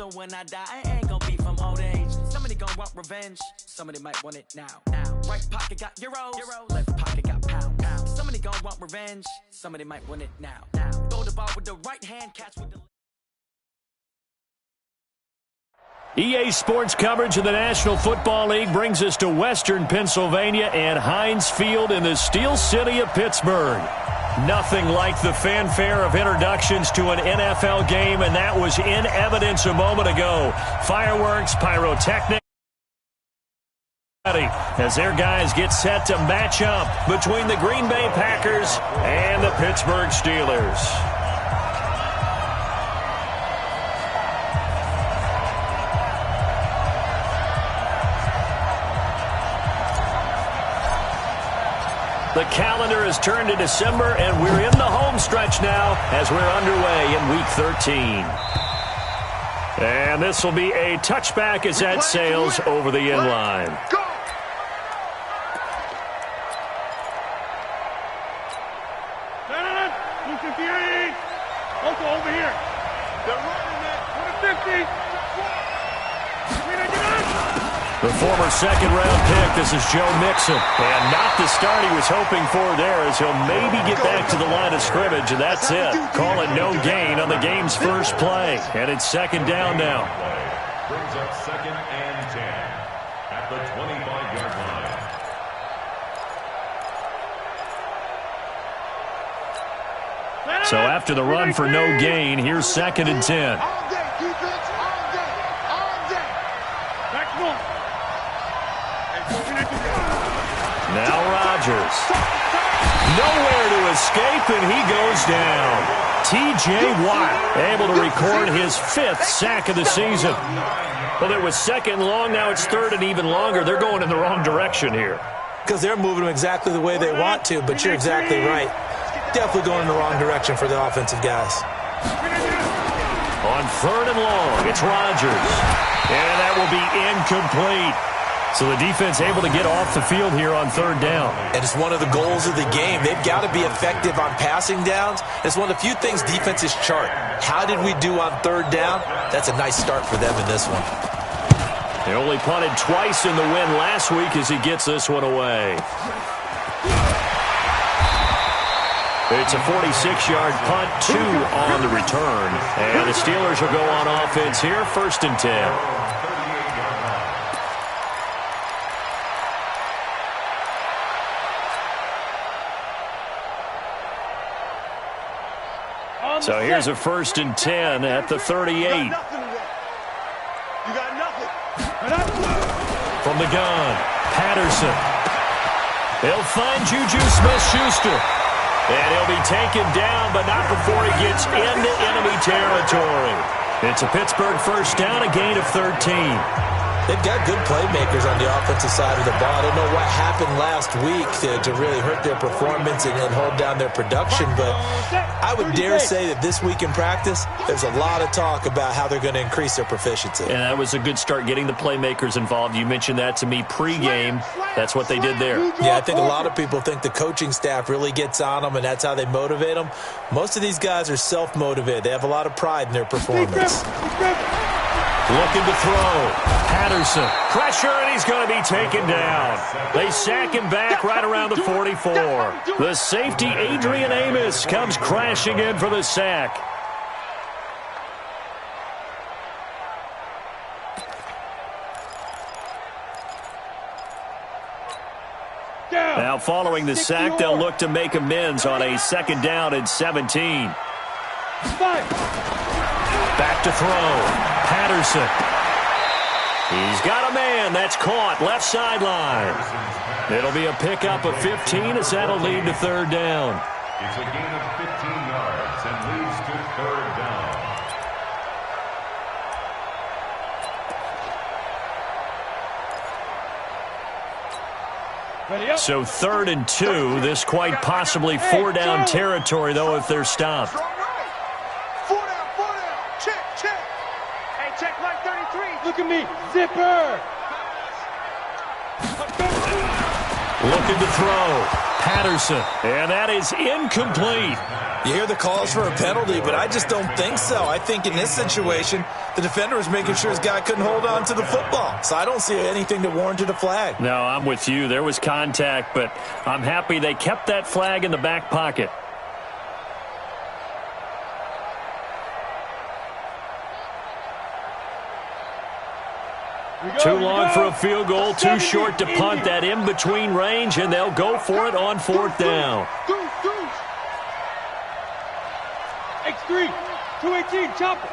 So when I die, I ain't gonna be from old age. Somebody gonna want revenge, somebody might want it now. Right pocket got euros, left pocket got pounds. Somebody gonna want revenge, somebody might want it now. Throw the ball with the right hand, catch with the... EA Sports coverage of the National Football League brings us to Western Pennsylvania and Heinz Field in the Steel City of Pittsburgh. Nothing like the fanfare of introductions to an NFL game, and that was in evidence a moment ago. Fireworks, pyrotechnics, as their guys get set to match up between the Green Bay Packers and the Pittsburgh Steelers. The calendar has turned to December, and we're in the home stretch now as we're underway in Week 13. And this will be a touchback as that sails over the end line. Go! Also over here. They're running it. 50. The former second-round pick, this is Joe Mixon. And not the start he was hoping for there, as he'll maybe get back to the line of scrimmage, and that's it. Call it no gain on the game's first play. And it's second down now. Brings up second and 10 at the 25-yard line. So after the run for no gain, here's second and 10. All day, defense, all day, all day. Back one. Now Rodgers. Nowhere to escape, and he goes down. T.J. Watt able to record his 5th sack of the season. Well, it was second and long. Now it's third and even longer. They're going in the wrong direction here. Because they're moving them exactly the way they want to, but you're exactly right. Definitely going in the wrong direction for the offensive guys. On third and long, it's Rodgers. And that will be incomplete. So the defense able to get off the field here on third down. And it's one of the goals of the game. They've got to be effective on passing downs. It's one of the few things defenses chart. How did we do on third down? That's a nice start for them in this one. They only punted twice in the win last week as he gets this one away. It's a 46-yard punt, 2 on the return. And the Steelers will go on offense here, first and 10. So here's a first and 10 at the 38. You got nothing. From the gun, Patterson. He'll find Juju Smith-Schuster. And he'll be taken down, but not before he gets into enemy territory. It's a Pittsburgh first down, a gain of 13. They've got good playmakers on the offensive side of the ball. I don't know what happened last week to really hurt their performance and hold down their production, but I would dare say that this week in practice, there's a lot of talk about how they're going to increase their proficiency. And that was a good start, getting the playmakers involved. You mentioned that to me pregame. That's what they did there. Yeah, I think a lot of people think the coaching staff really gets on them, and that's how they motivate them. Most of these guys are self-motivated. They have a lot of pride in their performance. Looking to throw. Patterson. Pressure, and he's going to be taken down. They sack him back right around the 44. The safety, Adrian Amos, comes crashing in for the sack. Now, following the sack, they'll look to make amends on a second down and 17. Back to throw. Patterson. He's got a man. That's caught. Left sideline. It'll be a pickup of 15 as that'll lead to third down. It's a gain of 15 yards and leads to third down. So third and 2. This quite possibly four-down territory, though, if they're stopped. Look at me, zipper. Looking to throw. Patterson. And that is incomplete. You hear the calls for a penalty, but I just don't think so. I think in this situation, the defender was making sure his guy couldn't hold on to the football. So I don't see anything that warranted a flag. No, I'm with you. There was contact, but I'm happy they kept that flag in the back pocket. Too long for a field goal, too short to punt. That in-between range, and they'll go for it on fourth down. X3, 218, chopper.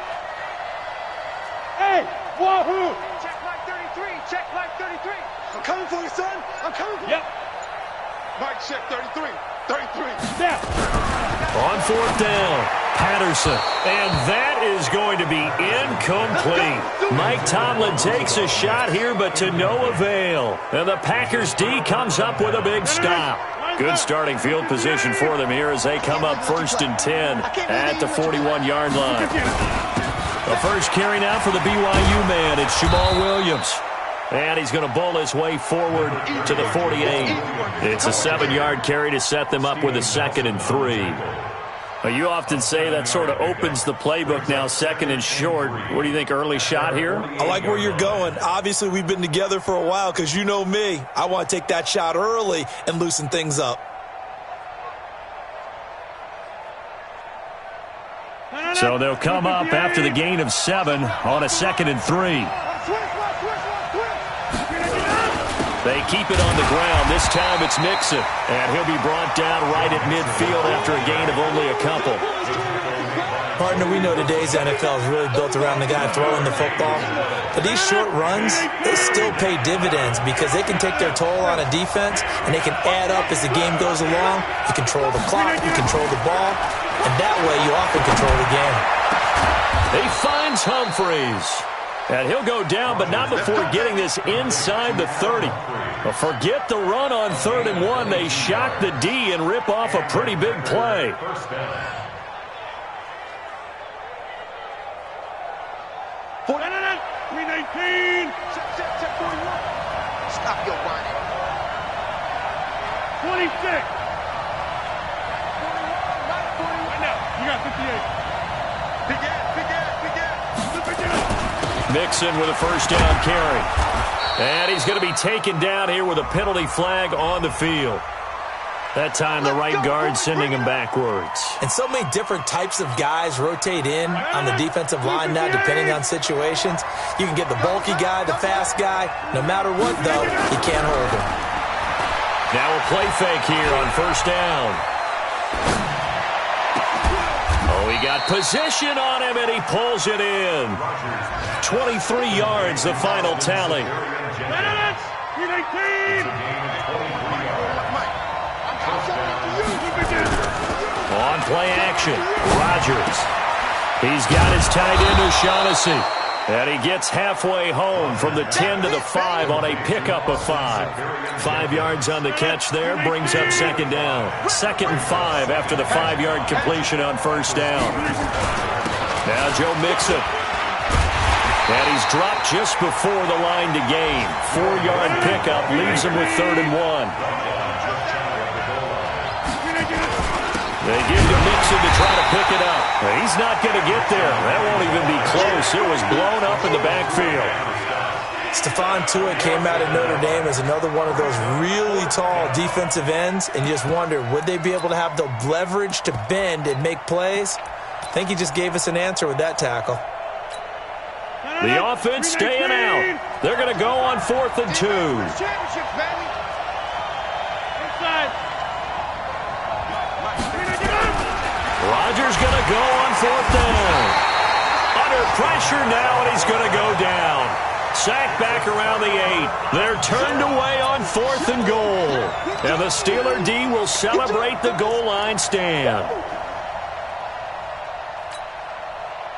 Hey, wahoo! Check line 33, check line 33. I'm coming for you, son. I'm coming for you. Yep. Mike, check 33, 33. Step. On fourth down, Patterson. And that is going to be incomplete. Mike Tomlin takes a shot here, but to no avail. And the Packers D comes up with a big stop. Good starting field position for them here as they come up 1st and 10 at the 41-yard line. The first carry now for the BYU man. It's Jamal Williams. And he's going to bowl his way forward to the 48. It's a 7-yard carry to set them up with a 2nd and 3. You often say that sort of opens the playbook now, 2nd and short. What do you think, early shot here? I like where you're going. Obviously, we've been together for a while because you know me. I want to take that shot early and loosen things up. So they'll come up after the gain of 7 on a 2nd and 3. They keep it on the ground. This time it's Mixon. And he'll be brought down right at midfield after a gain of only a couple. Partner, we know today's NFL is really built around the guy throwing the football. But these short runs, they still pay dividends because they can take their toll on a defense and they can add up as the game goes along. You control the clock, you control the ball, and that way you often control the game. He finds Humphreys. And he'll go down, but not before getting this inside the 30. But forget the run on 3rd and 1. They shock the D and rip off a pretty big play. $319. Check 41. Stop your whining. 26. 41, not 41. Right now, you got 58. Big ass, big ass, big ass. Mixon with a first down carry. And he's going to be taken down here with a penalty flag on the field. That time the right guard sending him backwards. And so many different types of guys rotate in on the defensive line now depending on situations. You can get the bulky guy, the fast guy. No matter what, though, you can't hold him. Now a play fake here on first down. Oh, he got position on him, and he pulls it in. 23 yards, the final tally. 319. On play action, Rodgers. He's got his tight end O'Shaughnessy. And he gets halfway home from the 10 to the 5 on a pickup of 5. 5 yards on the catch there, brings up 2nd down. 2nd and 5 after the 5-yard completion on first down. Now Joe Mixon. And he's dropped just before the line to gain. 4-yard pickup leaves him with 3rd and 1. They give to Mixon to try to pick it up. He's not going to get there. That won't even be close. It was blown up in the backfield. Stephon Tuitt came out of Notre Dame as another one of those really tall defensive ends, and you just wonder, would they be able to have the leverage to bend and make plays? I think he just gave us an answer with that tackle. The offense staying out. They're going to go on 4th and 2. Rodgers going to go on 4th down. Under pressure now, and he's going to go down. Sacked back around the 8. They're turned away on 4th and goal. And the Steeler D will celebrate the goal line stand.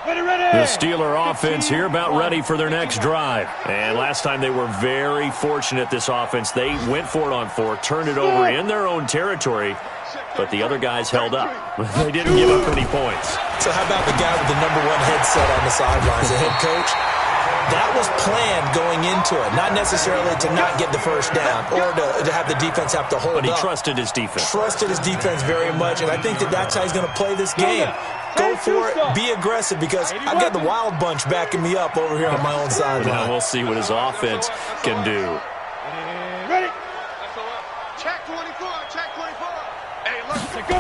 The Steeler offense here about ready for their next drive. And last time they were very fortunate, this offense. They went for it on 4, turned it over in their own territory, but the other guys held up. They didn't give up any points. So how about the guy with the #1 headset on the sidelines, the head coach? That was planned going into it, not necessarily to not get the first down or to have the defense have to hold up. But he trusted his defense. Trusted his defense very much, and I think that's how he's going to play this game. Go for it, be aggressive, because I've got the Wild Bunch backing me up over here on my own sideline. Now we'll see what his offense can do. Ready? Check 24, check 24. Hey, look. Go.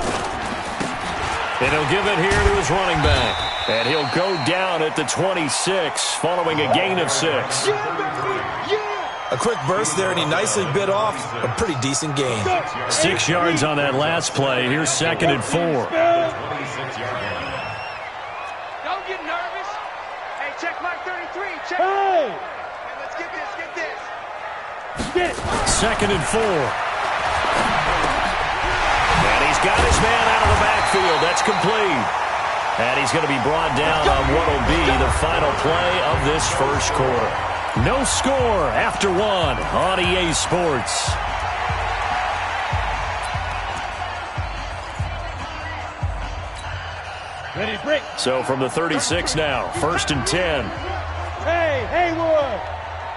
And he'll give it here to his running back. And he'll go down at the 26 following a gain of 6. A quick burst there, and he nicely bit off a pretty decent gain. 6 yards on that last play. Here's 2nd and 4. Don't get nervous. Hey, check my 33. Check. Hey! Hey, let's get this, get this. Get it. 2nd and 4. And he's got his man out of the backfield. That's complete. And he's going to be brought down on what will be the final play of this first quarter. No score after 1 on EA Sports. Ready, break. So from the 36 now, 1st and 10. Hey, Haywood.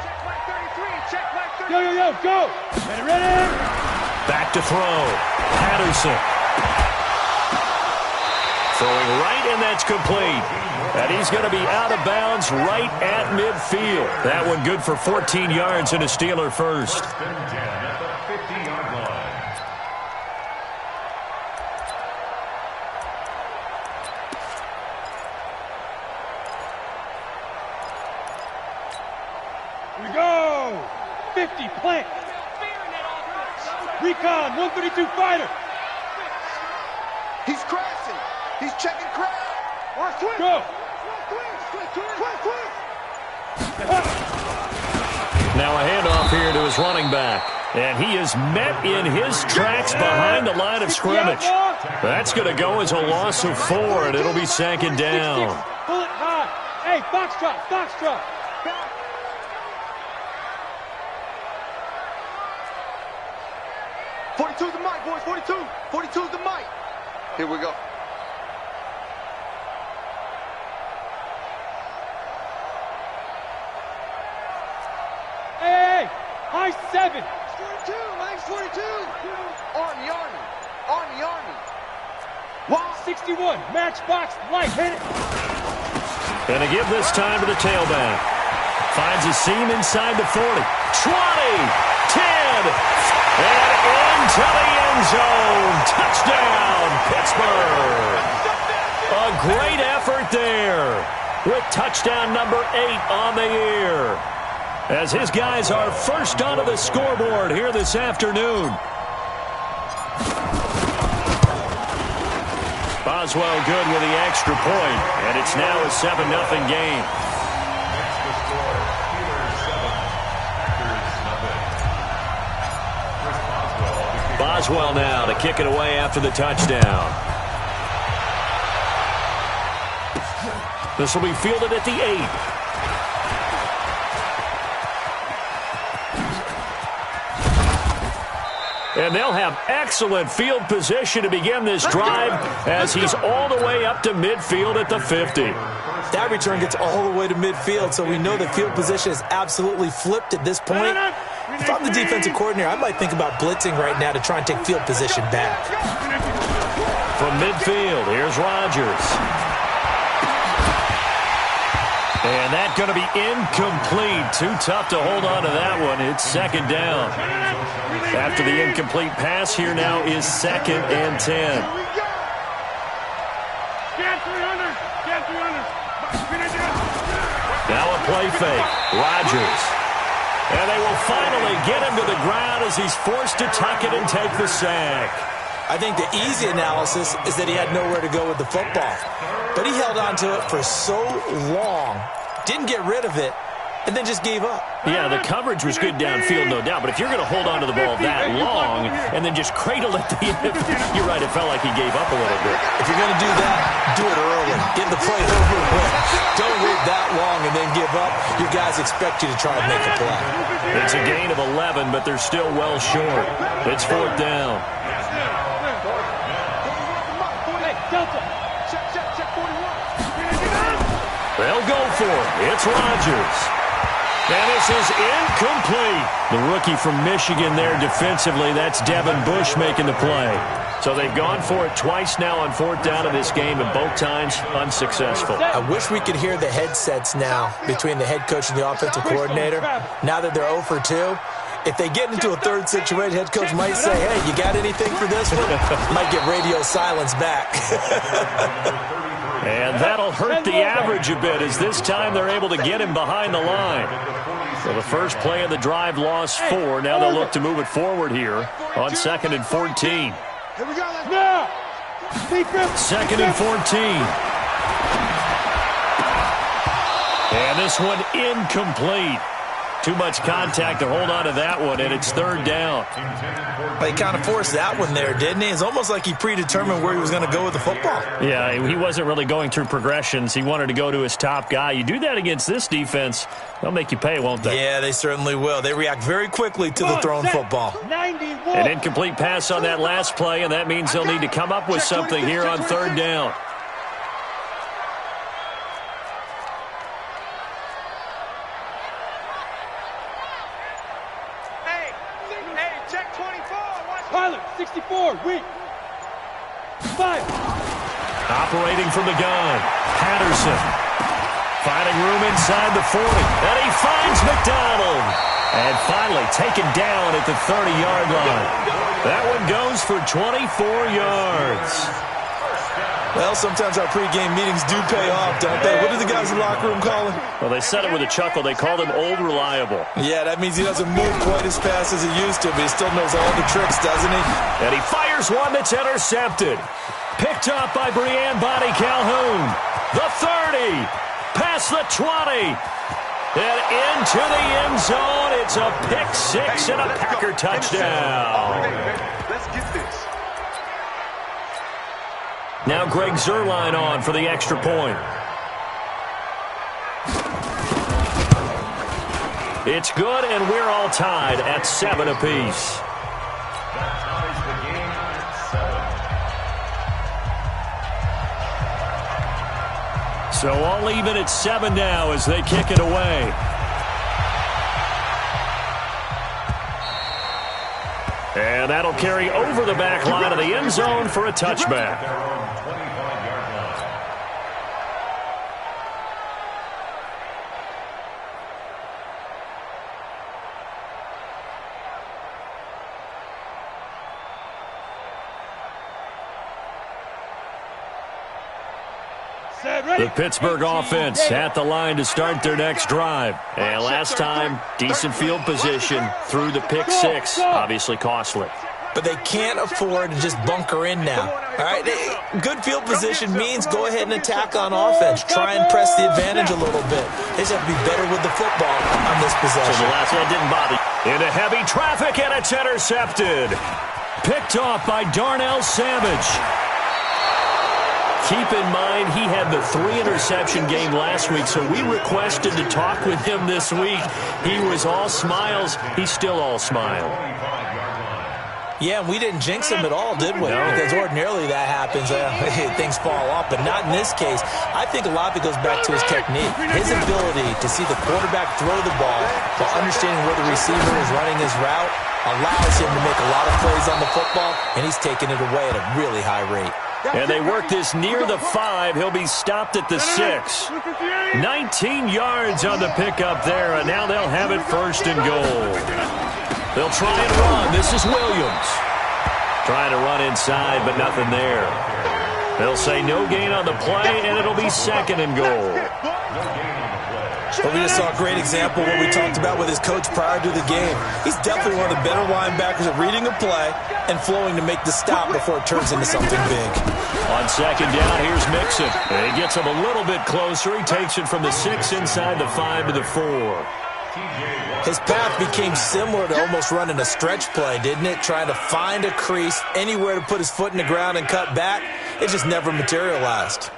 Check my 33, check my 33. Yo, yo, yo, go. Ready. Back to throw. Patterson. Throwing right, and that's complete. And he's going to be out of bounds right at midfield. That one good for 14 yards and a Steeler first. 1st and 10 at the 50-yard line. Here we go. 50, plant. Recon, 132 fighter. He's crashing. He's checking crash. Watch twist. Go. Twist. Now a handoff here to his running back. And he is met in his tracks behind the line of scrimmage. That's going to go as a loss of 4, and it'll be 2nd down. Pull it high. Hey, foxtrot. 42's the mic, boys. 42's the mic. Here we go. Hey, high 7. 42, Mike's 42. Army. 61, matchbox, light, hit it. And to give this time to the tailback. Finds a seam inside the 40. 20, 10, and into the end zone. Touchdown, Pittsburgh. A great effort there with touchdown number 8 on the year. As his guys are first onto the scoreboard here this afternoon. Boswell good with the extra point, and it's now a 7-0 game. Boswell now to kick it away after the touchdown. This will be fielded at the 8. And they'll have excellent field position to begin this drive as he's all the way up to midfield at the 50. That return gets all the way to midfield, so we know the field position is absolutely flipped at this point. If I'm the defensive coordinator, I might think about blitzing right now to try and take field position back. From midfield, here's Rodgers. And that's going to be incomplete. Too tough to hold on to that one. It's 2nd down. After the incomplete pass, here now is 2nd and 10. Now a play fake. Rodgers. And they will finally get him to the ground as he's forced to tuck it and take the sack. I think the easy analysis is that he had nowhere to go with the football. But he held on to it for so long, didn't get rid of it, and then just gave up. Yeah, the coverage was good downfield, no doubt. But if you're going to hold on to the ball that long and then just cradle it, you're right, it felt like he gave up a little bit. If you're going to do that, do it early. Get the play over with. Don't wait that long and then give up. Your guys expect you to try and make a play. It's a gain of 11, but they're still well short. It's 4th down. Hey, Delta. Check 41. They'll go for it. It's Rodgers. And this is incomplete. The rookie from Michigan there defensively. That's Devin Bush making the play. So they've gone for it twice now on 4th down in this game, and both times unsuccessful. I wish we could hear the headsets now between the head coach and the offensive coordinator. Now that they're 0 for 2, if they get into a third situation, head coach might say, hey, you got anything for this one? Might get radio silence back. And that'll hurt the average a bit, as this time they're able to get him behind the line. So the first play of the drive lost 4. Now they'll look to move it forward here on 2nd and 14. Here we go. Now. 2nd and 14. And this one incomplete. Too much contact to hold on to that one, and it's 3rd down. He kind of forced that one there, didn't he? It's almost like he predetermined where he was going to go with the football. Yeah, he wasn't really going through progressions. He wanted to go to his top guy. You do that against this defense, they'll make you pay, won't they? Yeah, they certainly will. They react very quickly to the thrown football. An incomplete pass on that last play, and that means they'll need to come up with something here on 3rd down. Pilot, 64, weak. 5. Operating from the gun, Patterson. Finding room inside the 40. And he finds McDonald. And finally taken down at the 30-yard line. That one goes for 24 yards. Well, sometimes our pregame meetings do pay off, don't they? What do the guys in the locker room call him? Well, they said it with a chuckle. They called him Old Reliable. Yeah, that means he doesn't move quite as fast as he used to, but he still knows all the tricks, doesn't he? And he fires one that's intercepted. Picked up by Breanne Bonnie Calhoun. The 30. Past the 20. And into the end zone. It's a pick 6 and a Packer touchdown. Let's get this. Now Greg Zuerlein on for the extra point. It's good, and we're all tied at 7 apiece. That ties the game at 7. So all even at 7 now as they kick it away. And that'll carry over the back line of the end zone for a touchback. They're on 25-yard line. The Pittsburgh offense at the line to start their next drive. And last time, decent field position through the pick 6. Obviously costly. But they can't afford to just bunker in now. All right, good field position means go ahead and attack on offense. Try and press the advantage a little bit. They just have to be better with the football on this possession. So the last one didn't bother. Into heavy traffic, and it's intercepted. Picked off by Darnell Savage. Keep in mind, he had the 3-interception game last week, so we requested to talk with him this week. He was all smiles. He's still all smile. Yeah, and we didn't jinx him at all, did we? No. Because ordinarily that happens. Things fall off, but not in this case. I think a lot of it goes back to his technique. His ability to see the quarterback throw the ball while understanding where the receiver is running his route allows him to make a lot of plays on the football, and he's taking it away at a really high rate. And they work this near the 5. He'll be stopped at the 6. 19 yards on the pickup there, and now they'll have it 1st and goal. They'll try and run. This is Williams. Trying to run inside, but nothing there. They'll say no gain on the play, and it'll be 2nd and goal. But we just saw a great example of what we talked about with his coach prior to the game. He's definitely one of the better linebackers at reading a play and flowing to make the stop before it turns into something big. On 2nd down, here's Mixon. And he gets him a little bit closer. He takes it from the 6 inside the 5 to the 4. His path became similar to almost running a stretch play, didn't it? Trying to find a crease, anywhere to put his foot in the ground and cut back. It just never materialized.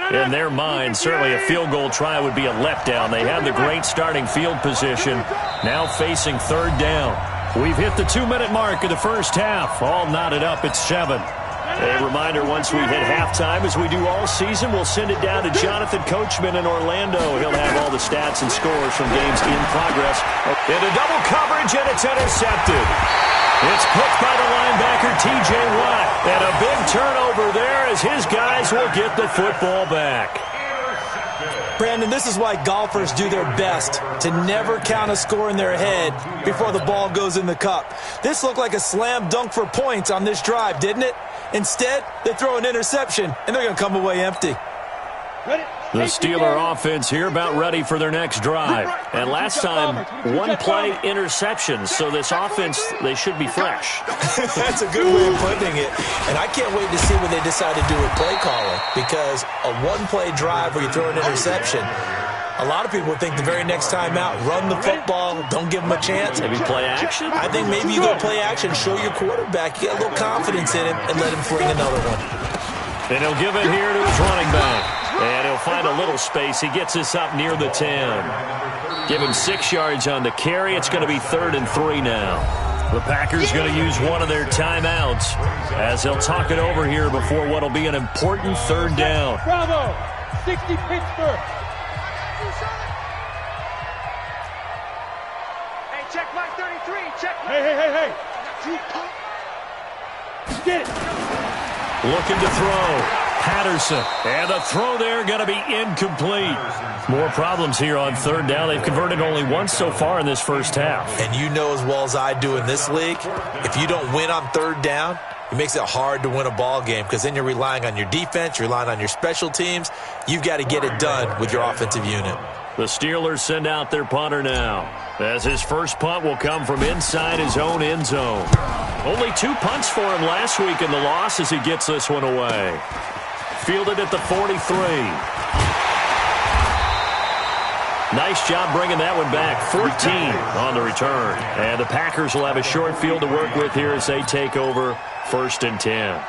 In their mind, certainly a field goal try would be a letdown. They have the great starting field position, now facing 3rd down. We've hit the 2-minute mark of the first half. All knotted up at 7. A reminder, once we hit halftime, as we do all season, we'll send it down to Jonathan Coachman in Orlando. He'll have all the stats and scores from games in progress. Into double coverage, and it's intercepted. It's picked by the linebacker, T.J. Watt. And a big turnover there as his guys will get the football back. Brandon, this is why golfers do their best to never count a score in their head before the ball goes in the cup. This looked like a slam dunk for points on this drive, didn't it? Instead, they throw an interception, and they're going to come away empty. The Steeler offense here about ready for their next drive. And last time, one-play interceptions, so this offense, they should be fresh. That's a good way of putting it. And I can't wait to see what they decide to do with play calling, because a one-play drive where you throw an interception, a lot of people think the very next time out, run the football, don't give them a chance. Maybe play action? I think maybe you go play action, show your quarterback, you get a little confidence in him, and let him fling another one. And he'll give it here to his running back. And he'll find a little space. He gets us up near the 10. Give him 6 yards on the carry. It's going to be 3rd and 3 now. The Packers going to use one of their timeouts as they'll talk it over here before what will be an important 3rd down. Bravo! 60 Pittsburgh! Hey, check line 33. Check line. Hey. Get it. Looking to throw. Patterson. And the throw there going to be incomplete. More problems here on 3rd down. They've converted only once so far in this first half. And you know as well as I do in this league, if you don't win on 3rd down, it makes it hard to win a ball game because then you're relying on your defense, you're relying on your special teams. You've got to get it done with your offensive unit. The Steelers send out their punter now, as his first punt will come from inside his own end zone. Only 2 punts for him last week in the loss as he gets this one away. Fielded at the 43. Nice job bringing that one back. 14 on the return. And the Packers will have a short field to work with here as they take over 1st and 10.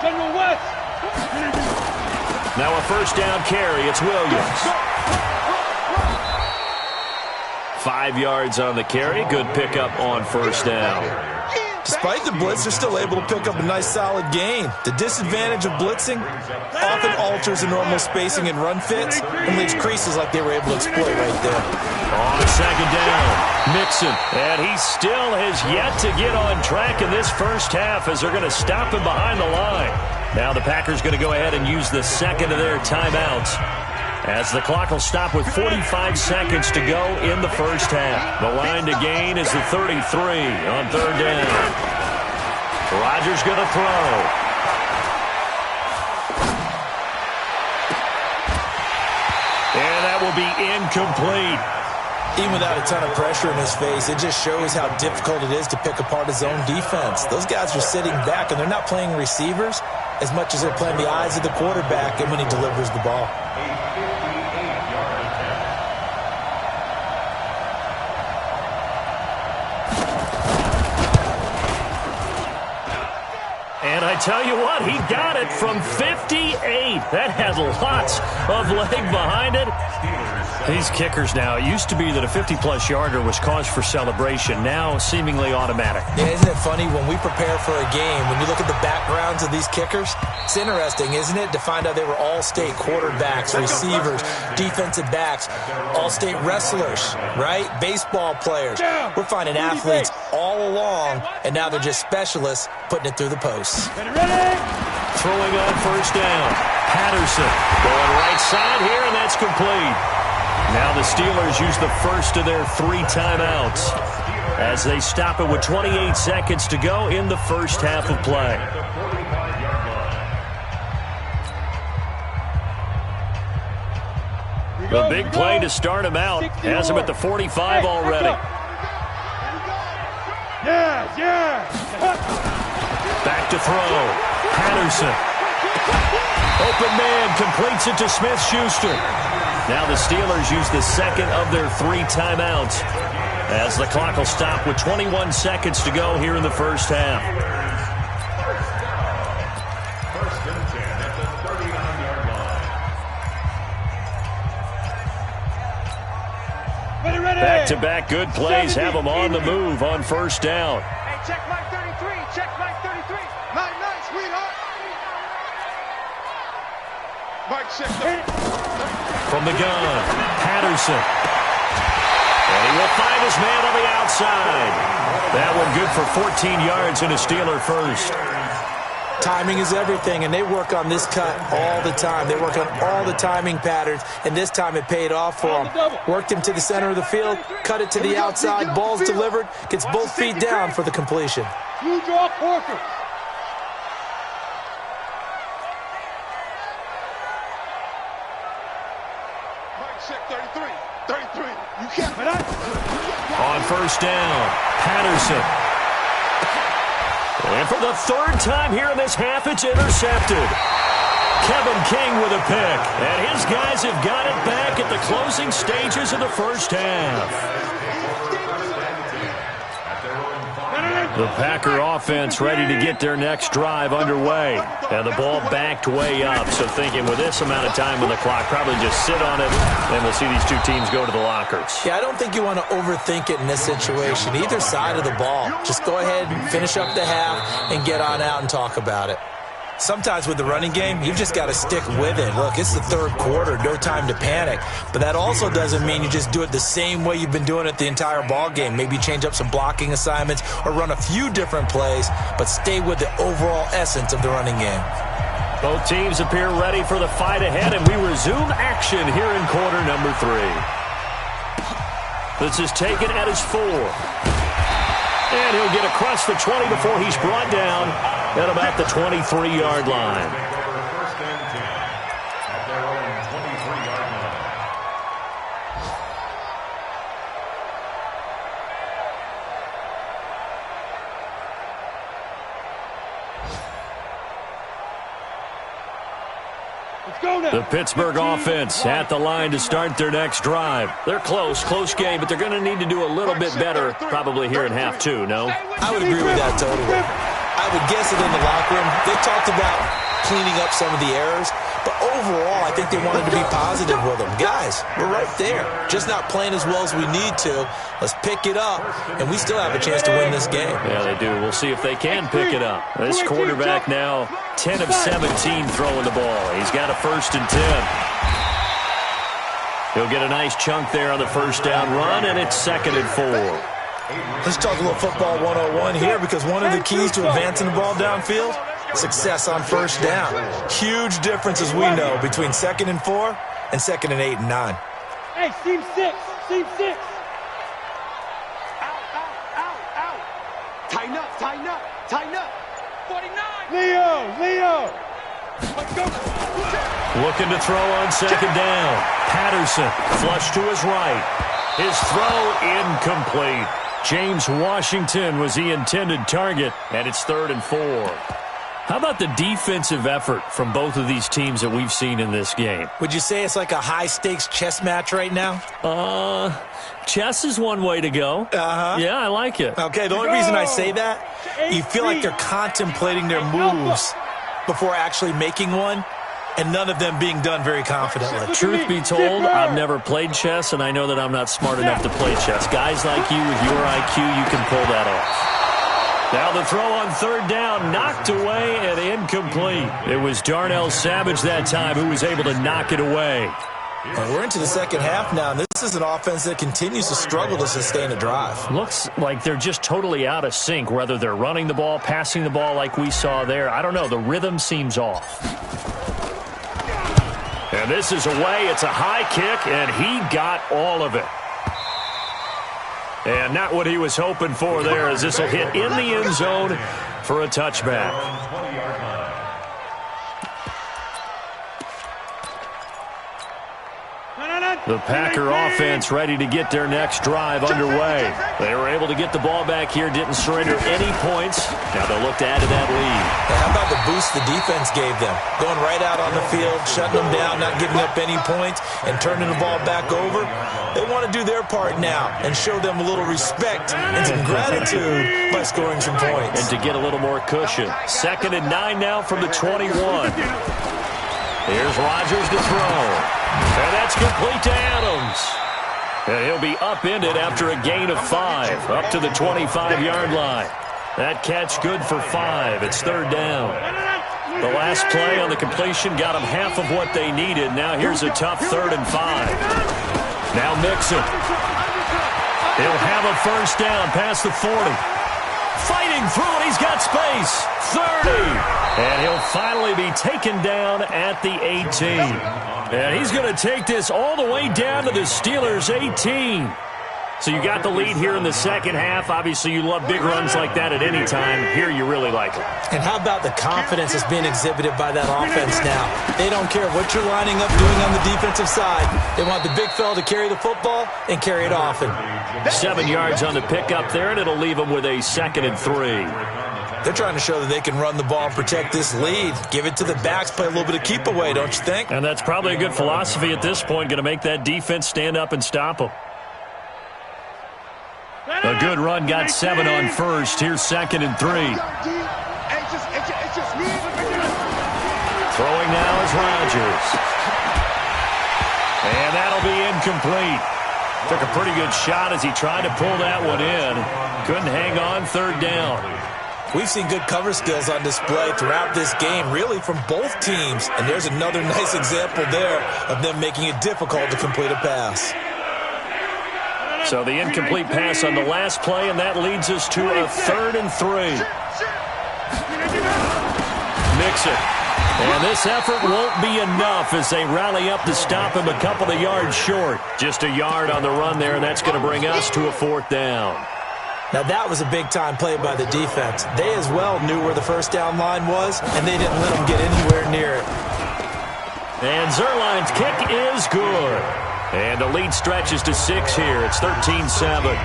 General West. Now a 1st down carry. It's Williams. 5 yards on the carry. Good pickup on 1st down. Despite the blitz, they're still able to pick up a nice solid gain. The disadvantage of blitzing often alters the normal spacing and run fits and leaves creases like they were able to exploit right there. On 2nd down, Mixon. And he still has yet to get on track in this first half as they're going to stop him behind the line. Now the Packers going to go ahead and use the 2nd of their timeouts, as the clock will stop with 45 seconds to go in the first half. The line to gain is the 33 on 3rd down. Rodgers going to throw. And that will be incomplete. Even without a ton of pressure in his face, it just shows how difficult it is to pick apart his own defense. Those guys are sitting back, and they're not playing receivers as much as they're playing the eyes of the quarterback and when he delivers the ball. And I tell you what, he got it from 58. That had lots of leg behind it. These kickers now, it used to be that a 50-plus yarder was cause for celebration. Now, seemingly automatic. Yeah, isn't it funny? When we prepare for a game, when you look at the backgrounds of these kickers, it's interesting, isn't it, to find out they were all-state quarterbacks, receivers, defensive backs, all-state wrestlers, right? Baseball players. We're finding athletes all along, and now they're just specialists putting it through the posts. Throwing on 1st down. Patterson going right side here, and that's complete. Now the Steelers use the 1st of their 3 timeouts as they stop it with 28 seconds to go in the first half of play. The big play to start him out has him at the 45 already. Back to throw. Patterson. Open man completes it to Smith-Schuster. Now the Steelers use the 2nd of their 3 timeouts as the clock will stop with 21 seconds to go here in the first half. 1st and 10 at the 39-yard Back-to-back good plays have them on the move on first down. Hey, check Mike 33. Check Mike 33. Night, sweetheart. Mike, check From the gun, Patterson. And he will find his man on the outside. That one good for 14 yards and a Steeler first. Timing is everything, and they work on this cut all the time. They work on all the timing patterns, and this time it paid off for them. Worked him to the center of the field, cut it to the outside, ball's delivered, gets both feet down for the completion. You draw Porker. Mike, check 33. 33. You can't. On first down, Patterson. And for the third time here in this half, it's intercepted. Kevin King with a pick. And his guys have got it back at the closing stages of the first half. The Packer offense ready to get their next drive underway. And the ball backed way up. So thinking with this amount of time on the clock, probably just sit on it, and we'll see these two teams go to the lockers. Yeah, I don't think you want to overthink it in this situation. Either side of the ball. Just go ahead and finish up the half and get on out and talk about it. Sometimes with the running game, you've just got to stick with it. Look, it's the third quarter, no time to panic. But that also doesn't mean you just do it the same way you've been doing it the entire ball game. Maybe change up some blocking assignments or run a few different plays, but stay with the overall essence of the running game. Both teams appear ready for the fight ahead, and we resume action here in quarter number 3. This is taken at his 4. And he'll get across the 20 before he's brought down at about the 23-yard line. First and 10 at their own 23-yard line. Let's go now. The Pittsburgh offense at the line to start their next drive. They're close game, but they're going to need to do a little bit better probably here in half 2, no? I would agree with that totally. I would guess it in the locker room. They talked about cleaning up some of the errors, but overall, I think they wanted to be positive with them. Guys, we're right there. Just not playing as well as we need to. Let's pick it up, and we still have a chance to win this game. Yeah, they do. We'll see if they can pick it up. This quarterback now 10 of 17 throwing the ball. He's got a first and 10. He'll get a nice chunk there on the first down run, and it's second and 4. Let's talk a little football 101 here, because one of the keys to advancing the ball downfield, success on first down. Huge difference, as we know, between second and 4 and second and 8 and 9. Hey, seam 6. Seam 6. Out. Tighten up. 49. Leo. Let's go. Looking to throw on second down. Patterson, flush to his right. His throw incomplete. James Washington was the intended target, and it's 3rd and 4. How about the defensive effort from both of these teams that we've seen in this game? Would you say it's like a high-stakes chess match right now? Chess is one way to go. Uh-huh. Yeah, I like it. Okay, the only reason I say that, you feel like they're contemplating their moves before actually making one, and none of them being done very confidently. Truth be told, I've never played chess, and I know that I'm not smart enough to play chess. Guys like you with your IQ, you can pull that off. Now the throw on third down, knocked away and incomplete. It was Darnell Savage that time who was able to knock it away. And we're into the second half now, and this is an offense that continues to struggle to sustain a drive. Looks like they're just totally out of sync, whether they're running the ball, passing the ball like we saw there. I don't know. The rhythm seems off. And this is away. It's a high kick, and he got all of it. And not what he was hoping for there, as this will hit in the end zone for a touchback. The Packer offense ready to get their next drive underway. They were able to get the ball back here, didn't surrender any points. Now they'll look to add to that lead. How about the boost the defense gave them? Going right out on the field, shutting them down, not giving up any points, and turning the ball back over. They want to do their part now and show them a little respect and some gratitude by scoring some points. And to get a little more cushion. 2nd and 9 now from the 21. Here's Rodgers to throw. And that's complete to Adams. And he'll be upended after a gain of 5, up to the 25-yard line. That catch good for 5. It's third down. The last play on the completion got them half of what they needed. Now here's a tough 3rd and 5. Now Mixon. He'll have a first down past the 40. Fighting through it. He's got space. 30. And he'll finally be taken down at the 18. And he's going to take this all the way down to the Steelers' 18. So you got the lead here in the second half. Obviously, you love big runs like that at any time. Here, you really like it. And how about the confidence that's being exhibited by that offense now? They don't care what you're lining up doing on the defensive side. They want the big fella to carry the football and carry it often. 7 yards on the pickup there, and it'll leave them with a 2nd and 3. They're trying to show that they can run the ball and protect this lead. Give it to the backs, play a little bit of keep away, don't you think? And that's probably a good philosophy at this point, going to make that defense stand up and stop them. A good run, got 7 on first. Here's 2nd and 3. Throwing now is Rodgers. And that'll be incomplete. Took a pretty good shot as he tried to pull that one in. Couldn't hang on, 3rd down. We've seen good cover skills on display throughout this game, really from both teams. And there's another nice example there of them making it difficult to complete a pass. So the incomplete pass on the last play, and that leads us to a 3rd and 3. Mixon. And this effort won't be enough as they rally up to stop him a couple of yards short. Just a yard on the run there, and that's going to bring us to a 4th down. Now that was a big-time play by the defense. They as well knew where the first down line was, and they didn't let them get anywhere near it. And Zerline's kick is good. And the lead stretches to 6 here. It's 13-7.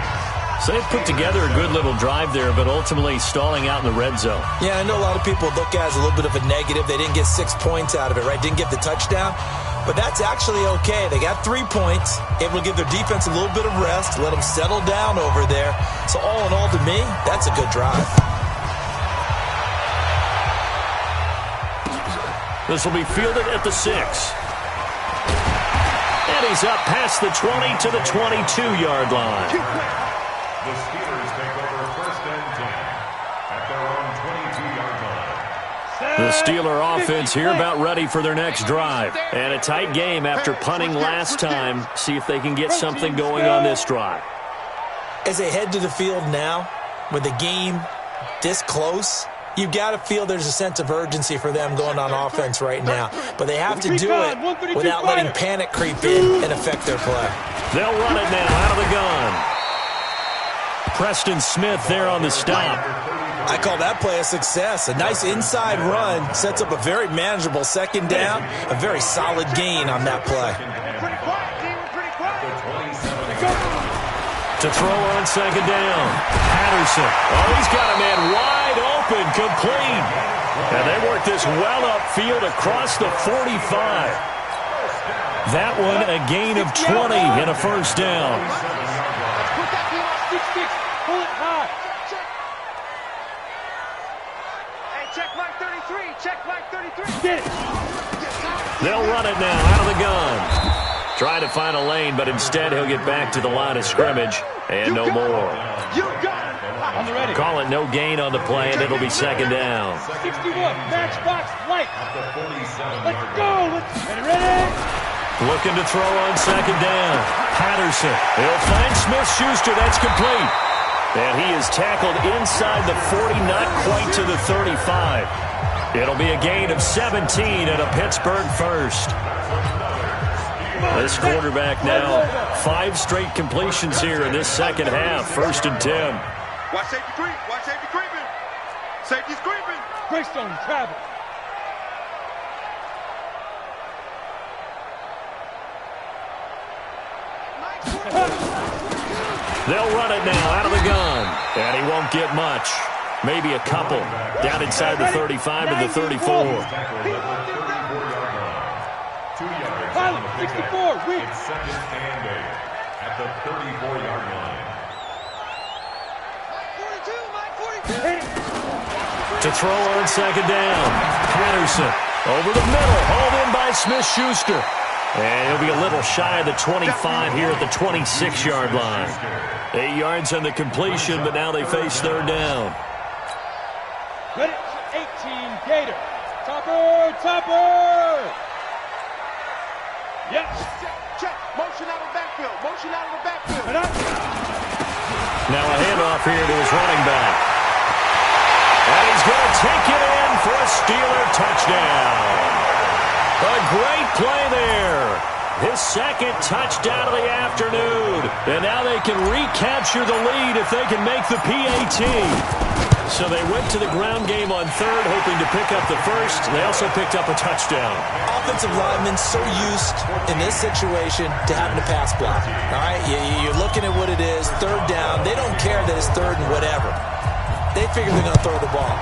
So they've put together a good little drive there, but ultimately stalling out in the red zone. Yeah, I know a lot of people look at it as a little bit of a negative. They didn't get 6 points out of it, right? Didn't get the touchdown. But that's actually okay. They got 3 points. Able to give their defense a little bit of rest, let them settle down over there. So all in all, to me, that's a good drive. This will be fielded at the 6. And he's up past the 20 to the 22-yard line. The Steelers take over 1st and 10 at their own 22-yard line. The Steeler offense here about ready for their next drive. And a tight game after punting last time. See if they can get something going on this drive. As they head to the field now, with the game this close, you've got to feel there's a sense of urgency for them going on offense right now. But they have to do it without letting panic creep in and affect their play. They'll run it now out of the gun. Preston Smith there on the stop. I call that play a success. A nice inside run sets up a very manageable 2nd down. A very solid gain on that play. To throw on 2nd down. Patterson. Oh, he's got a man wide open, complete. And they work this well upfield across the 45. That one a gain of 20 and a first down. Check mark 33. Check mark 33. They'll run it now out of the gun. Try to find a lane, but instead he'll get back to the line of scrimmage. And no more. Call it no gain on the play, and it'll be 2nd down. 61, matchbox, light. Let's go. Ready? Looking to throw on 2nd down. Patterson. He'll find Smith-Schuster. That's complete. And he is tackled inside the 40, not quite to the 35. It'll be a gain of 17 and a Pittsburgh first. This quarterback now, 5 straight completions here in this second half. 1st and 10. Watch safety creep. Watch safety creeping. Safety's creeping. Greystone travel. They'll run it now out of the gun. And he won't get much. Maybe a couple. Down inside the 35 and the 34. 64, weak. It's 2nd and 8 at the 34-yard line. To throw on 2nd down. Patterson over the middle. Hauled in by Smith-Schuster. And he'll be a little shy of the 25 here at the 26-yard line. 8 yards on the completion, but now they face third down. Good. 18, Gator. Topper. Yes. Check. Motion out of the backfield. Now a handoff here to his running back. And he's going to take it in for a Steeler touchdown. A great play there. His second touchdown of the afternoon. And now they can recapture the lead if they can make the PAT. So they went to the ground game on third, hoping to pick up the first. They also picked up a touchdown. Offensive linemen so used in this situation to having to pass block. All right, you're looking at what it is, third down. They don't care that it's third and whatever. They figure they're going to throw the ball.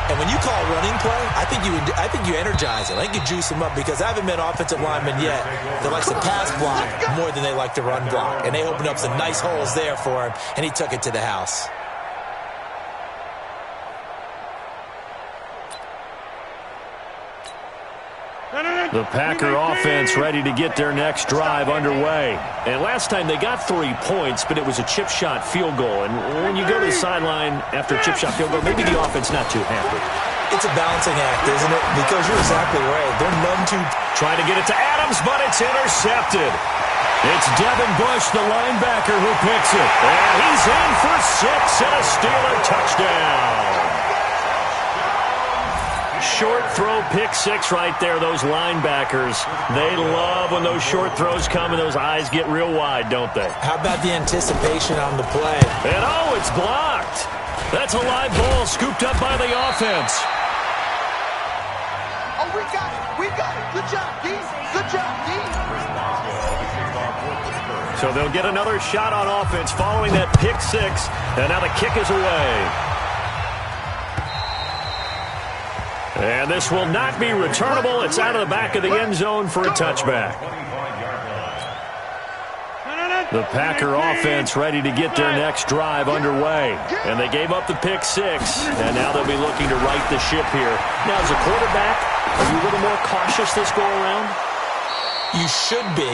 And when you call running play, I think you energize it. I think you juice them up because I haven't met offensive linemen yet that likes to pass block more than they like to run block. And they opened up some nice holes there for him, and he took it to the house. The Packer offense ready to get their next drive underway. And last time they got 3 points, but it was a chip shot field goal. And when you go to the sideline after a chip shot field goal, maybe the offense not too happy. It's a balancing act, isn't it? Because you're exactly right. They're none too... Trying to get it to Adams, but it's intercepted. It's Devin Bush, the linebacker, who picks it. And he's in for 6 and a Steeler touchdown. Short throw, pick 6 right there. Those linebackers, they love when those short throws come and those eyes get real wide, don't they? How about the anticipation on the play? And oh, it's blocked. That's a live ball scooped up by the offense. Oh, we got it. Good job, D. So they'll get another shot on offense following that pick 6, and now the kick is away. And this will not be returnable. It's out of the back of the end zone for a touchback. The Packer offense ready to get their next drive underway. And they gave up the pick 6, and now they'll be looking to right the ship here. Now, as a quarterback, are you a little more cautious this go-around? You should be,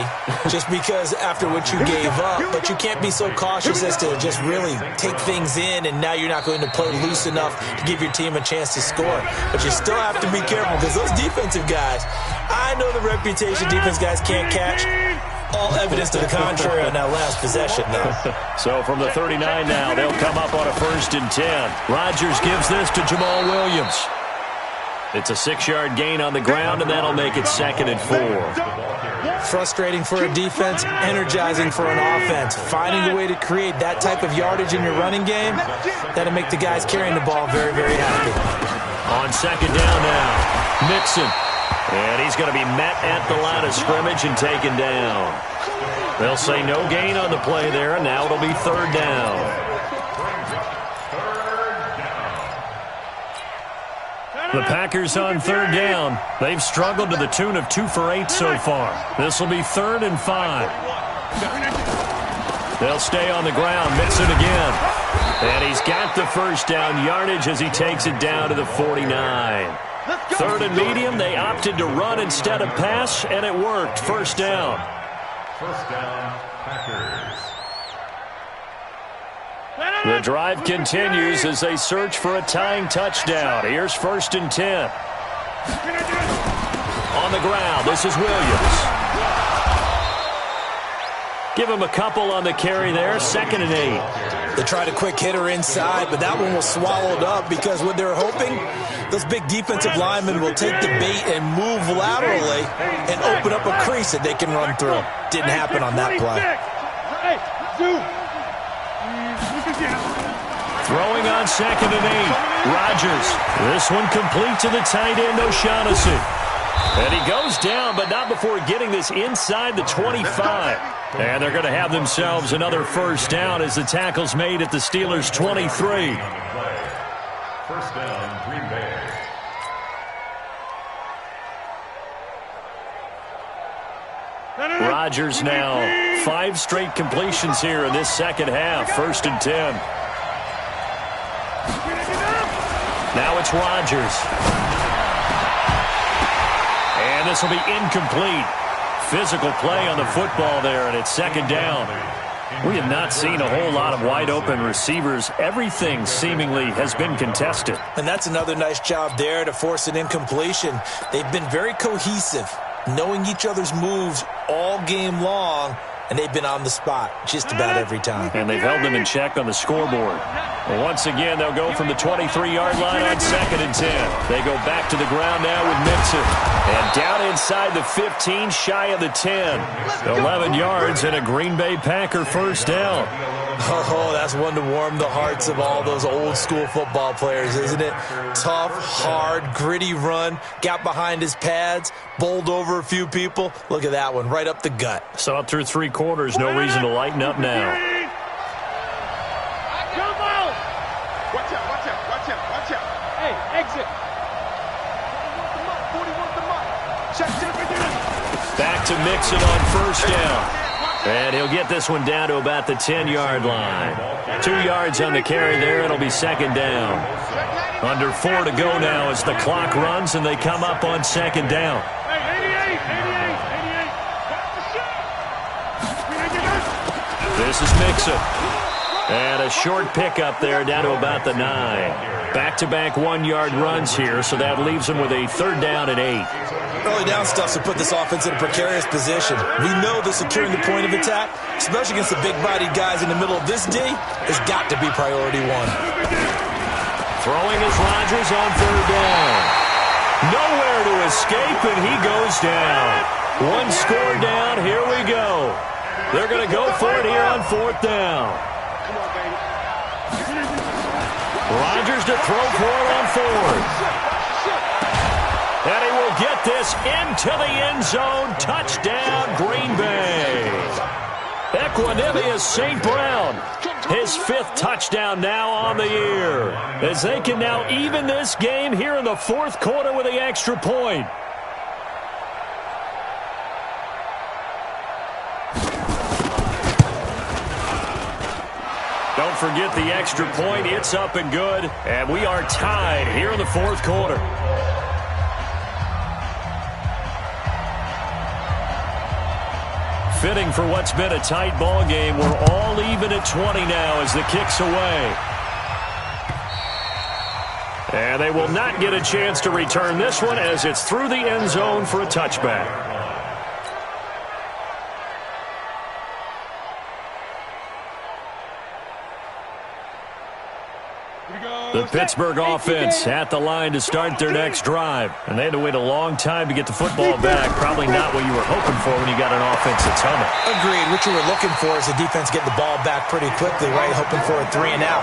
just because after what you gave up, but you can't be so cautious as to just really take things in, and now you're not going to play loose enough to give your team a chance to score. But you still have to be careful, because those defensive guys, I know the reputation defense guys can't catch. All evidence to the contrary on that last possession, though. So from the 39 now, they'll come up on a 1st and 10. Rodgers gives this to Jamal Williams. It's a 6-yard gain on the ground, and that'll make it 2nd and 4. Frustrating for a defense, energizing for an offense. Finding a way to create that type of yardage in your running game, that'll make the guys carrying the ball very, very happy. On 2nd down now, Mixon. And he's going to be met at the line of scrimmage and taken down. They'll say no gain on the play there, and now it'll be 3rd down. The Packers on 3rd down. They've struggled to the tune of 2 for 8 so far. This will be 3rd and 5. They'll stay on the ground. Mixon again. And he's got the first down yardage as he takes it down to the 49. 3rd and medium. They opted to run instead of pass, and it worked. 1st down. 1st down, Packers. The drive continues as they search for a tying touchdown. Here's 1st and 10. On the ground, this is Williams. Give him a couple on the carry there. 2nd and 8. They tried a quick hitter inside, but that one was swallowed up because what they're hoping, those big defensive linemen will take the bait and move laterally and open up a crease that they can run through. Didn't happen on that play. Throwing on 2nd and 8. Rodgers. This one complete to the tight end, O'Shaughnessy. And he goes down, but not before getting this inside the 25. And they're going to have themselves another 1st down as the tackle's made at the Steelers' 23. 1st down, Green Bay. Rodgers now 5 straight completions here in this 2nd half. 1st and 10. Now it's Rodgers. And this will be incomplete. physical play on the football there, and it's second down. We have not seen a whole lot of wide-open receivers. Everything seemingly has been contested. And that's another nice job there to force an incompletion. They've been very cohesive, knowing each other's moves all game long, and they've been on the spot just about every time. And they've held them in check on the scoreboard. Well, once again, they'll go from the 23-yard line on 2nd and 10. They go back to the ground now with Mixon. And down inside the 15, shy of the 10. 11 yards and a Green Bay Packer first down. Oh, that's one to warm the hearts of all those old-school football players, isn't it? Tough, hard, gritty run, got behind his pads, bowled over a few people. Look at that one, right up the gut. Saw it through 3 quarters, no reason to lighten up now. Watch out, watch out, watch out, watch out. Hey, exit. 41 the mark. Check. Back to Mixon on first down. And he'll get this one down to about the 10-yard line. 2 yards on the carry there. It'll be second down. Under 4 to go now as the clock runs and they come up on second down. Hey, 88. This is Mixon. And a short pickup there down to about the 9. Back-to-back 1-yard runs here, so that leaves them with a 3rd down and 8. Early down stuff to put this offense in a precarious position. We know that securing the point of attack, especially against the big-bodied guys in the middle of this D, has got to be priority 1. Throwing is Rodgers on 3rd down. Nowhere to escape, and he goes down. 1 score down, here we go. They're going to go for it here on 4th down. Rodgers to throw for it on 4th. And he will get this into the end zone. Touchdown, Green Bay. Equanimous St. Brown. His 5th touchdown now on the year. As they can now even this game here in the 4th quarter with the extra point. Don't forget the extra point. It's up and good. And we are tied here in the 4th quarter. Fitting for what's been a tight ball game. We're all even at 20 now as the kick's away. And they will not get a chance to return this one as it's through the end zone for a touchback. The Pittsburgh offense at the line to start their next drive. And they had to wait a long time to get the football back. Probably not what you were hoping for when you got an offense that's humming. Agreed. What you were looking for is the defense getting the ball back pretty quickly, right? Hoping for a 3 and out.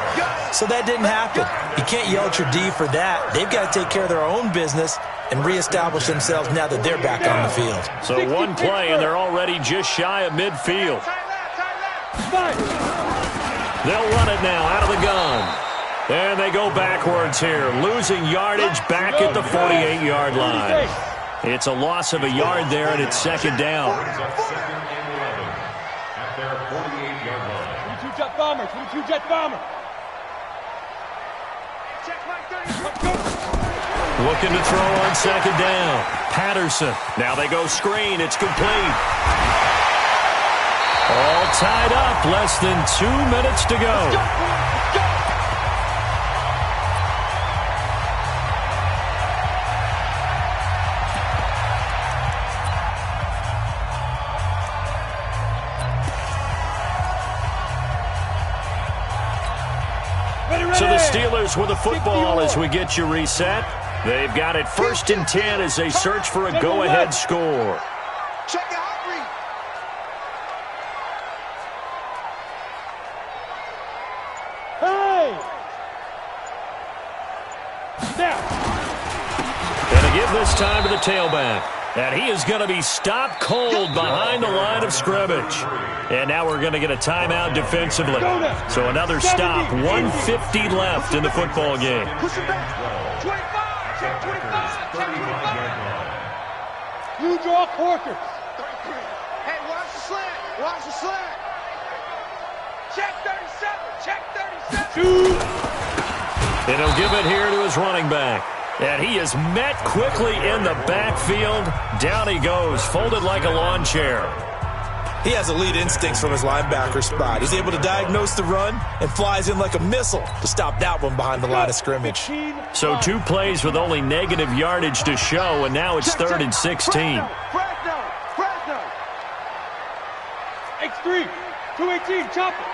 So that didn't happen. You can't yell at your D for that. They've got to take care of their own business and reestablish themselves now that they're back on the field. So 1 play, and they're already just shy of midfield. They'll run it now out of the gun. And they go backwards here, losing yardage back at the 48-yard line. It's a loss of a yard there, and it's second down. 22 jet bomber, 22 jet bomber. Looking to throw on second down. Patterson. Now they go screen. It's complete. All tied up. Less than 2 minutes to go. So the Steelers with the football as we get you reset. They've got it 1st and 10 as they search for a go-ahead score. Check the hot read. Hey! Now. And to give this time to the tailback. And he is going to be stopped cold behind the line of scrimmage. And now we're going to get a timeout defensively. So another stop, 1:50 left in the football game. Push it back. 25. Check 25. Check 25. You draw quarters. 33. Hey, watch the slant. Watch the slant. Check 37. Check 37. And he'll give it here to his running back. And he is met quickly in the backfield. Down he goes, folded like a lawn chair. He has elite instincts from his linebacker spot. He's able to diagnose the run and flies in like a missile to stop that one behind the line of scrimmage. So 2 plays with only negative yardage to show, and now it's 3rd and 16. Fresno. X3, 218, chopper.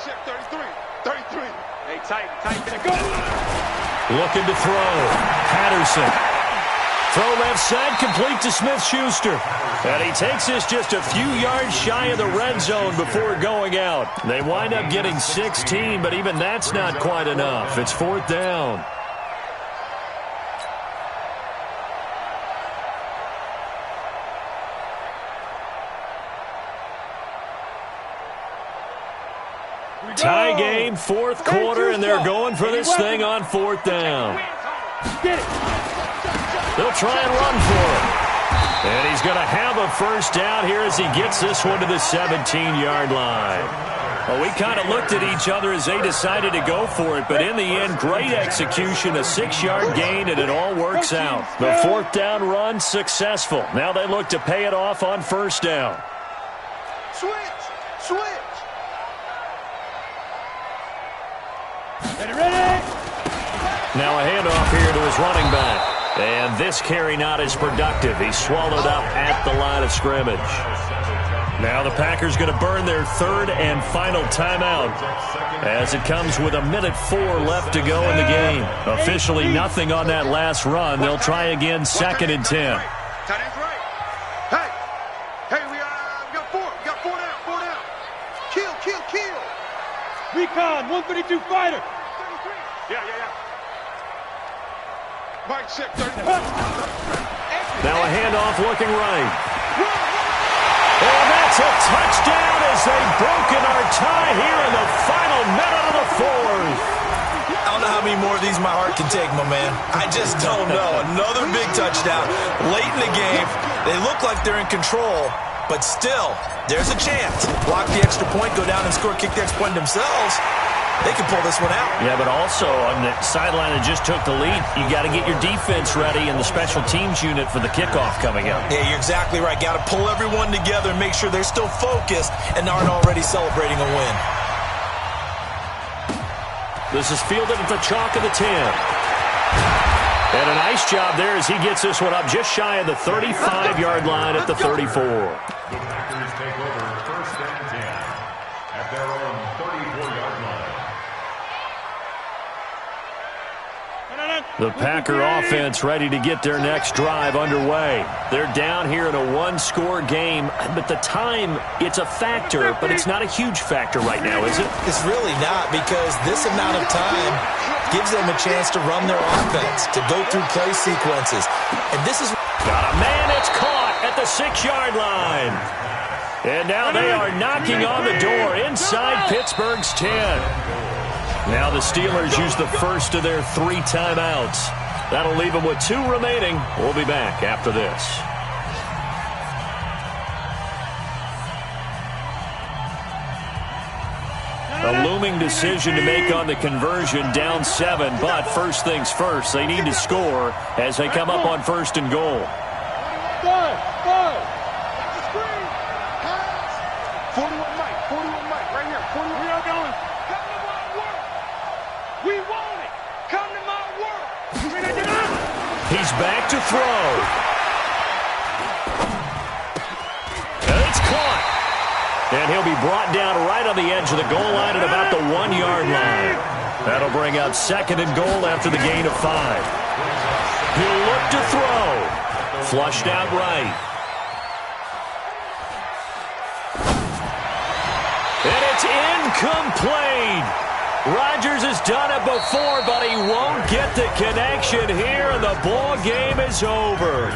Check 33. Hey, tight. Go. Looking to throw. Patterson. Throw left side, complete to Smith-Schuster. And he takes this just a few yards shy of the red zone before going out. They wind up getting 16, but even that's not quite enough. It's 4th down. Tie game, 4th quarter, and they're going for this thing on 4th down. Get it. They'll try and run for it. And he's going to have a 1st down here as he gets this one to the 17-yard line. Well, we kind of looked at each other as they decided to go for it, but in the end, great execution, a 6-yard gain, and it all works out. The 4th down run successful. Now they look to pay it off on 1st down. Switch. Ready. Now a handoff here to his running back. And this carry not as productive. He's swallowed up at the line of scrimmage. Now the Packers going to burn their 3rd and final timeout as it comes with 1:04 left to go in the game. Officially nothing on that last run. They'll try again 2nd and 10. Tight end's right. Hey, we got 4. We got 4 down. Kill. Recon, 132 fighter. Yeah. Mike, check 30. Now a handoff looking right. And that's a touchdown as they've broken our tie here in the final minute of the 4th. I don't know how many more of these my heart can take, my man. I just don't know. Another big touchdown late in the game. They look like they're in control, but still, there's a chance. Block the extra point, go down and score, kick the extra point themselves. They can pull this one out. Yeah, but also on the sideline that just took the lead, you got to get your defense ready and the special teams unit for the kickoff coming up. Yeah, you're exactly right. Got to pull everyone together and make sure they're still focused and aren't already celebrating a win. This is fielded at the chalk of the 10. And a nice job there as he gets this one up just shy of the 35-yard line at the 34. The Packers take over 1st and 10 at their own 34-yard line. The Packer offense ready to get their next drive underway. They're down here in a 1-score game, but the time, it's a factor, but it's not a huge factor right now, is it? It's really not, because this amount of time gives them a chance to run their offense, to go through play sequences. And this is... Got a man, it's caught at the 6-yard line. And now they are knocking on the door inside Pittsburgh's 10. Now the Steelers use the first of their 3 timeouts. That'll leave them with 2 remaining. We'll be back after this. A looming decision to make on the conversion, down 7, but first things first, they need to score as they come up on 1st and goal. 41 Mike, right here. 41. We are going. Come to my work. We want it. Come to my work. He's back to throw. And it's caught. And he'll be brought down right on the edge of the goal line at about the 1-yard line. That'll bring up 2nd and goal after the gain of 5. He'll look to throw. Flushed out right. And it's incomplete. Rodgers has done it before, but he won't get the connection here, and the ball game is over.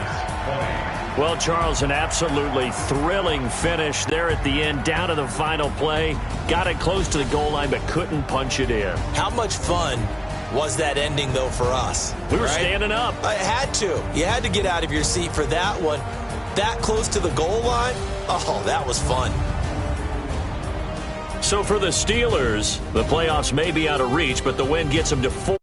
Well, Charles, an absolutely thrilling finish there at the end, down to the final play. Got it close to the goal line, but couldn't punch it in. How much fun was that ending, though, for us? We were standing up. I had to. You had to get out of your seat for that one. That close to the goal line? Oh, that was fun. So for the Steelers, the playoffs may be out of reach, but the win gets them to 4.